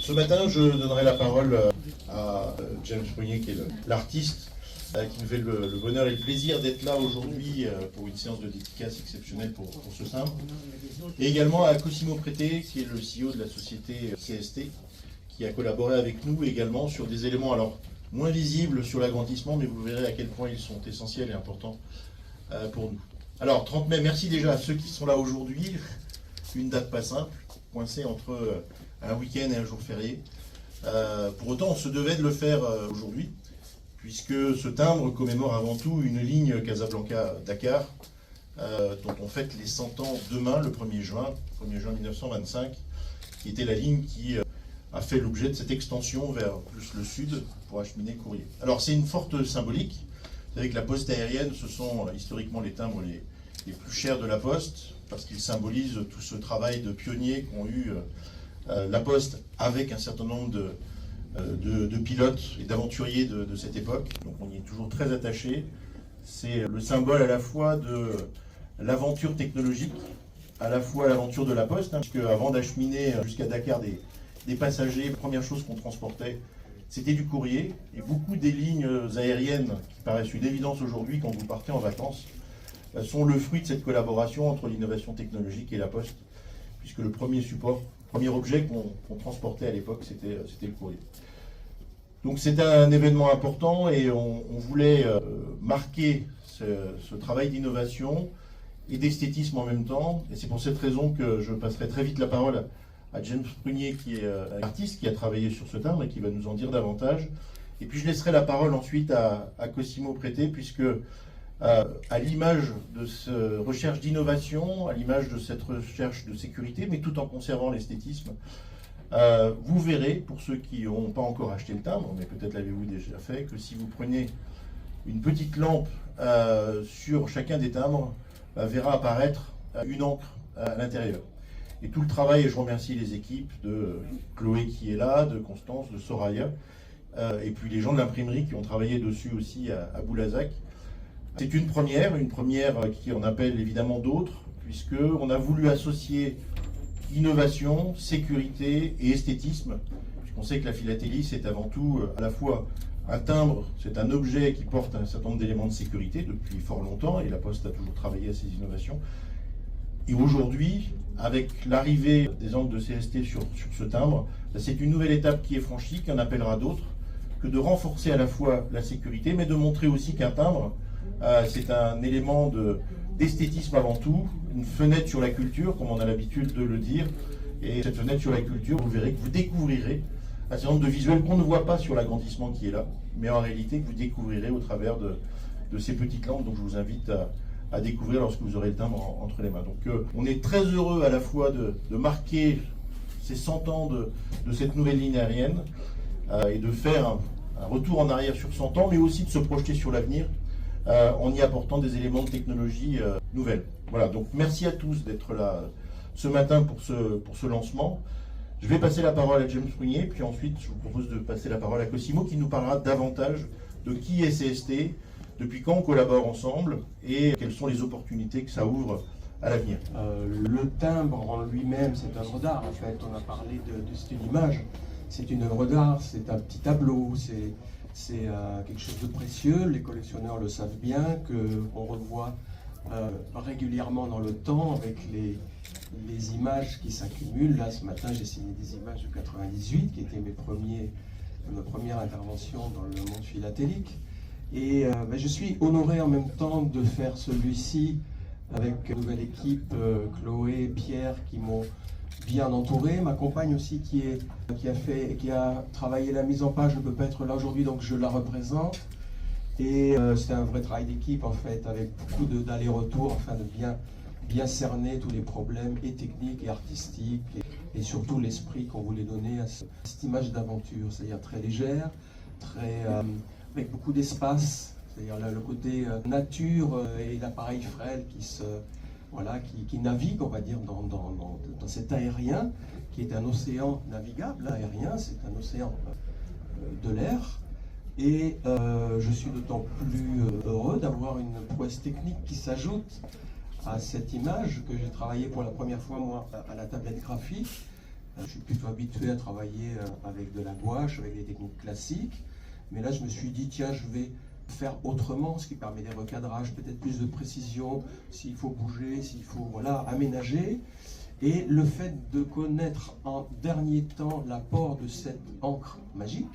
Ce matin, je donnerai la parole à James Prunier, qui est l'artiste, qui nous fait le bonheur et le plaisir d'être là aujourd'hui pour une séance de dédicace exceptionnelle pour ce timbre. Et également à Cosimo Prete, qui est le CEO de la société CST, qui a collaboré avec nous également sur des éléments alors moins visibles sur l'agrandissement, mais vous verrez à quel point ils sont essentiels et importants pour nous. Alors, 30 mai, merci déjà à ceux qui sont là aujourd'hui. Une date pas simple, coincée entre un week-end et un jour férié. Pour autant, on se devait de le faire aujourd'hui, puisque ce timbre commémore avant tout une ligne Casablanca-Dakar, dont on fête les 100 ans demain, le 1er juin 1925, qui était la ligne qui a fait l'objet de cette extension vers plus le sud pour acheminer le courrier. Alors c'est une forte symbolique. Vous savez que la poste aérienne, ce sont historiquement les timbres les plus chers de la poste, parce qu'ils symbolisent tout ce travail de pionniers qu'ont eu la poste avec un certain nombre de pilotes et d'aventuriers de cette époque. Donc on y est toujours très attaché. C'est le symbole à la fois de l'aventure technologique, à la fois l'aventure de la poste, puisque avant d'acheminer jusqu'à Dakar des passagers, la première chose qu'on transportait, c'était du courrier. Et beaucoup des lignes aériennes qui paraissent une évidence aujourd'hui quand vous partez en vacances sont le fruit de cette collaboration entre l'innovation technologique et la poste, puisque le premier support, le premier objet qu'on transportait à l'époque, c'était le courrier. Donc c'était un événement important et on voulait marquer ce travail d'innovation et d'esthétisme en même temps. Et c'est pour cette raison que je passerai très vite la parole à James Prunier, qui est un artiste qui a travaillé sur ce timbre et qui va nous en dire davantage. Et puis je laisserai la parole ensuite à Cosimo Prete, puisque à l'image de cette recherche d'innovation, à l'image de cette recherche de sécurité, mais tout en conservant l'esthétisme, vous verrez, pour ceux qui n'ont pas encore acheté le timbre, mais peut-être l'avez-vous déjà fait, que si vous prenez une petite lampe sur chacun des timbres, verra apparaître une encre à l'intérieur. Et tout le travail, et je remercie les équipes de Chloé qui est là, de Constance, de Soraya, et puis les gens de l'imprimerie qui ont travaillé dessus aussi à Boulazac. C'est une première qui en appelle évidemment d'autres, puisqu'on a voulu associer innovation, sécurité et esthétisme, puisqu'on sait que la philatélie, c'est avant tout à la fois un timbre, c'est un objet qui porte un certain nombre d'éléments de sécurité depuis fort longtemps, et la Poste a toujours travaillé à ces innovations. Et aujourd'hui, avec l'arrivée des encres de CST sur ce timbre, c'est une nouvelle étape qui est franchie, qui en appellera d'autres, que de renforcer à la fois la sécurité, mais de montrer aussi qu'un timbre, c'est un élément d'esthétisme avant tout, une fenêtre sur la culture, comme on a l'habitude de le dire. Et cette fenêtre sur la culture, vous verrez que vous découvrirez un certain nombre de visuels qu'on ne voit pas sur l'agrandissement qui est là, mais en réalité que vous découvrirez au travers de ces petites lampes. Donc je vous invite à découvrir lorsque vous aurez le timbre entre les mains. Donc on est très heureux à la fois de marquer ces 100 ans de cette nouvelle ligne aérienne et de faire un retour en arrière sur 100 ans, mais aussi de se projeter sur l'avenir en y apportant des éléments de technologie nouvelles. Voilà, donc merci à tous d'être là ce matin pour ce lancement. Je vais passer la parole à James Prunier, puis ensuite je vous propose de passer la parole à Cosimo, qui nous parlera davantage de qui est CST, depuis quand on collabore ensemble et quelles sont les opportunités que ça ouvre à l'avenir. Le timbre en lui-même, c'est une œuvre d'art en fait. On a parlé c'est une image, c'est une œuvre d'art, c'est un petit tableau, c'est quelque chose de précieux. Les collectionneurs le savent bien, qu'on revoit régulièrement dans le temps avec les images qui s'accumulent. Là, ce matin, j'ai signé des images de 98, qui étaient ma première intervention dans le monde philatélique. Et je suis honoré en même temps de faire celui-ci avec une nouvelle équipe, Chloé, Pierre, qui m'ont bien entouré. Ma compagne aussi qui a travaillé la mise en page ne peut pas être là aujourd'hui, donc je la représente. Et c'est un vrai travail d'équipe en fait, avec beaucoup d'allers-retours afin de bien cerner tous les problèmes et techniques et artistiques et surtout l'esprit qu'on voulait donner à cette image d'aventure, c'est-à-dire très légère, avec beaucoup d'espace, c'est-à-dire le côté nature et l'appareil frêle qui navigue, on va dire, dans cet aérien, qui est un océan navigable. L'aérien, c'est un océan de l'air. Et je suis d'autant plus heureux d'avoir une prouesse technique qui s'ajoute à cette image que j'ai travaillé pour la première fois, moi, à la tablette graphique, Je suis plutôt habitué à travailler avec de la gouache, avec des techniques classiques. Mais là, je me suis dit, tiens, je vais faire autrement, ce qui permet des recadrages, peut-être plus de précision, s'il faut bouger, s'il faut aménager. Et le fait de connaître en dernier temps l'apport de cette encre magique,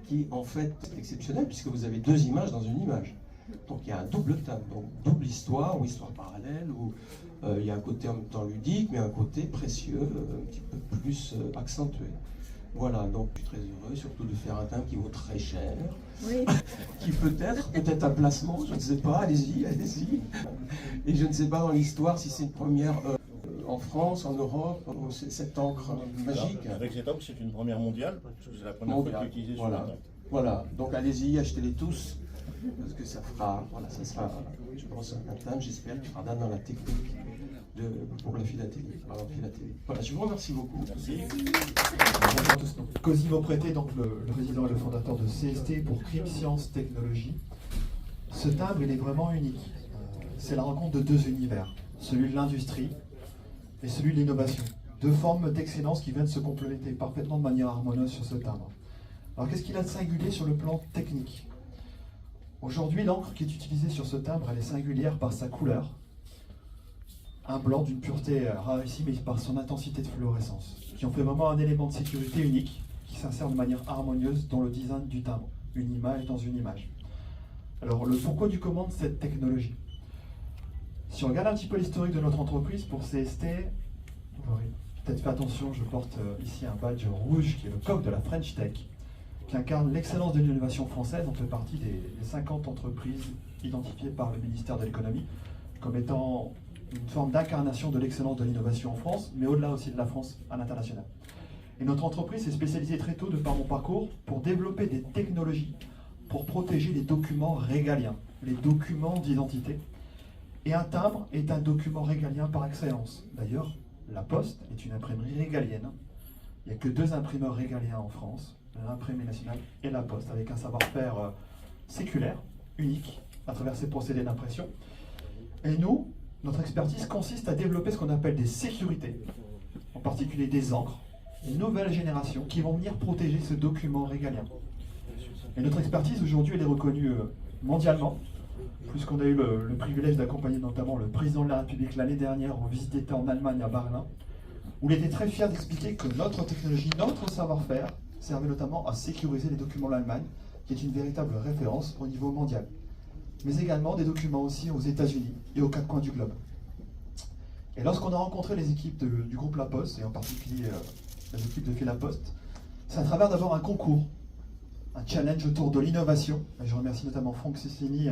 qui en fait est exceptionnelle, puisque vous avez deux images dans une image. Donc il y a un double thème, donc double histoire ou histoire parallèle, où il y a un côté en même temps ludique, mais un côté précieux, un petit peu plus accentué. Voilà, donc je suis très heureux surtout de faire un thème qui vaut très cher, oui. Qui peut-être un placement, je ne sais pas, allez-y. Et je ne sais pas dans l'histoire si c'est une première en France, en Europe, cette encre magique. Avec cette encre, c'est une première mondiale, parce que c'est la première fois que utilisée sur le thème. Voilà, donc allez-y, achetez-les tous, parce que ça sera, je pense, un thème, j'espère, qui fera date dans la technique pour la philatélie. Voilà, je vous remercie beaucoup. Merci. Bonjour à tous. Cosimo Prete, donc le président et le fondateur de CST pour Crime Science Technologie. Ce timbre, il est vraiment unique. C'est la rencontre de deux univers, celui de l'industrie et celui de l'innovation. Deux formes d'excellence qui viennent se compléter parfaitement de manière harmonieuse sur ce timbre. Alors qu'est-ce qu'il a de singulier sur le plan technique? Aujourd'hui, l'encre qui est utilisée sur ce timbre, elle est singulière par sa couleur. Un blanc d'une pureté rarissime mais par son intensité de fluorescence, qui en fait vraiment un élément de sécurité unique, qui s'insère de manière harmonieuse dans le design du timbre, une image dans une image. Alors le pourquoi du comment de cette technologie? Si on regarde un petit peu l'historique de notre entreprise, pour CST, vous aurez peut-être fait attention, je porte ici un badge rouge qui est le coq de la French Tech, qui incarne l'excellence de l'innovation française. On fait partie des 50 entreprises identifiées par le ministère de l'économie comme étant une forme d'incarnation de l'excellence de l'innovation en France, mais au-delà aussi de la France à l'international. Et notre entreprise s'est spécialisée très tôt, de par mon parcours, pour développer des technologies pour protéger les documents régaliens, les documents d'identité. Et un timbre est un document régalien par excellence. D'ailleurs, la Poste est une imprimerie régalienne. Il n'y a que deux imprimeurs régaliens en France, l'Imprimerie nationale et la Poste, avec un savoir-faire séculaire, unique, à travers ces procédés d'impression. Et nous, notre expertise consiste à développer ce qu'on appelle des sécurités, en particulier des encres, une nouvelle génération qui vont venir protéger ce document régalien. Et notre expertise aujourd'hui, elle est reconnue mondialement, puisqu'on a eu le privilège d'accompagner notamment le président de la République l'année dernière en visite d'État en Allemagne à Berlin, où il était très fier d'expliquer que notre technologie, notre savoir-faire, servait notamment à sécuriser les documents de l'Allemagne, qui est une véritable référence au niveau mondial. Mais également des documents aussi aux États-Unis et aux quatre coins du globe. Et lorsqu'on a rencontré les équipes du groupe La Poste, et en particulier les équipes de Philapost, c'est à travers d'abord un concours, un challenge autour de l'innovation. Et je remercie notamment Franck Cessini,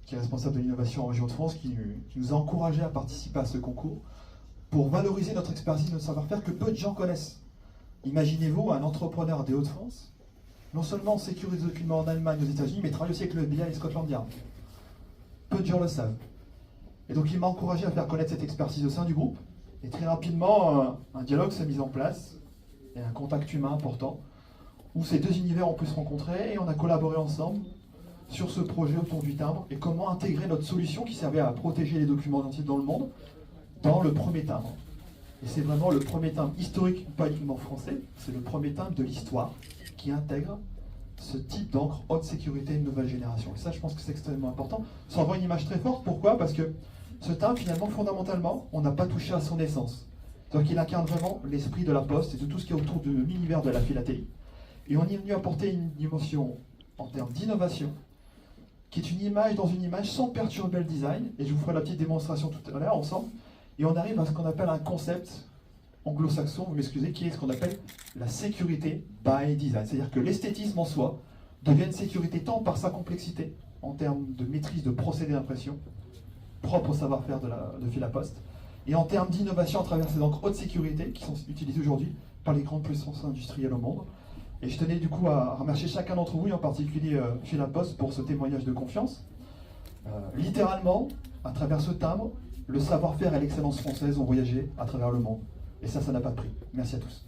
qui est responsable de l'innovation en région de France, qui nous a encouragés à participer à ce concours pour valoriser notre expertise, notre savoir-faire que peu de gens connaissent. Imaginez-vous un entrepreneur des Hauts-de-France, non seulement sécurise des documents en Allemagne, aux États-Unis, mais travaille aussi avec le FBI et Scotland Yard. Peu de gens le savent. Et donc il m'a encouragé à faire connaître cette expertise au sein du groupe. Et très rapidement, un dialogue s'est mis en place, et un contact humain important, où ces deux univers ont pu se rencontrer, et on a collaboré ensemble sur ce projet autour du timbre, et comment intégrer notre solution qui servait à protéger les documents identiques dans le monde, dans le premier timbre. Et c'est vraiment le premier timbre historique, pas uniquement français, c'est le premier timbre de l'histoire qui intègre ce type d'encre haute sécurité de nouvelle génération. Et ça, je pense que c'est extrêmement important. Ça envoie une image très forte. Pourquoi? Parce que ce timbre, finalement, fondamentalement, on n'a pas touché à son essence. C'est-à-dire qu'il incarne vraiment l'esprit de la Poste et de tout ce qui est autour de l'univers de la philatélie. Et on y est venu apporter une dimension en termes d'innovation, qui est une image dans une image sans perturber le design. Et je vous ferai la petite démonstration tout à l'heure ensemble. Et on arrive à ce qu'on appelle un concept anglo-saxon, vous m'excusez, qui est ce qu'on appelle la sécurité by design. C'est-à-dire que l'esthétisme en soi devient une sécurité tant par sa complexité, en termes de maîtrise de procédés d'impression, propre au savoir-faire de Philapost, et en termes d'innovation à travers ces encres haute sécurité qui sont utilisées aujourd'hui par les grandes puissances industrielles au monde. Et je tenais du coup à remercier chacun d'entre vous, et en particulier Philapost, pour ce témoignage de confiance. Littéralement, à travers ce timbre, le savoir-faire et l'excellence française ont voyagé à travers le monde. Et ça n'a pas de prix. Merci à tous.